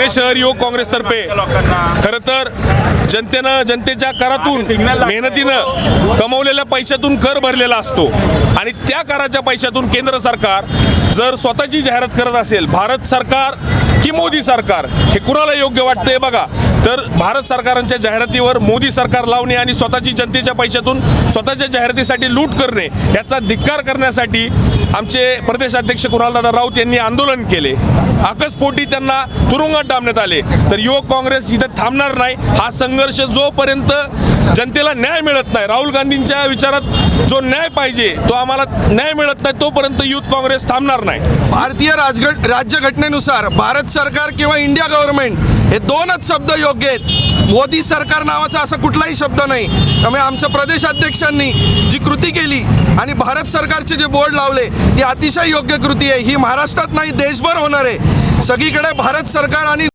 पुणे शहर युवक काँग्रेसतर्फे खरं तर जनतेच्या करातून मेहनतीनं कमवलेल्या पैशातून कर भरलेला असतो आणि त्या कराच्या पैशातून केंद्र सरकार जर स्वतःची जाहिरात करत असेल, भारत सरकार की मोदी सरकार हे कुणाला योग्य वाटतंय बघा, तर भारत सरकारांच्या जाहिरातीवर मोदी सरकार लावणे आणि स्वतःची जनतेच्या पैशातून स्वतःच्या जाहिरातीसाठी लूट करणे याचा धिक्कार करण्यासाठी आमचे प्रदेशाध्यक्ष कुणालदादा राऊत यांनी आंदोलन केले। आकस्फोटी त्यांना तुरुंगात डांबण्यात आले। तर युवक काँग्रेस इथं थांबणार नाही। हा संघर्ष जोपर्यंत जनतेला न्याय मिळत नाही, राहुल गांधींच्या विचारात जो न्याय पाहिजे तो आम्हाला न्याय मिळत नाही, तोपर्यंत युथ काँग्रेस थांबणार नाही। भारतीय राज्यघटनेनुसार भारत सरकार किंवा इंडिया गव्हर्नमेंट हे दोनच शब्द योग्य आहेत। मोदी सरकार नावाचा असा कुठलाही शब्द नाही। त्यामुळे आमच्या प्रदेशाध्यक्षांनी जी कृती केली आणि भारत सरकारचे जे बोर्ड लावले ती अतिशय योग्य कृती आहे। ही महाराष्ट्रात नाही देशभर होणार आहे। सगळीकडे भारत सरकार आणि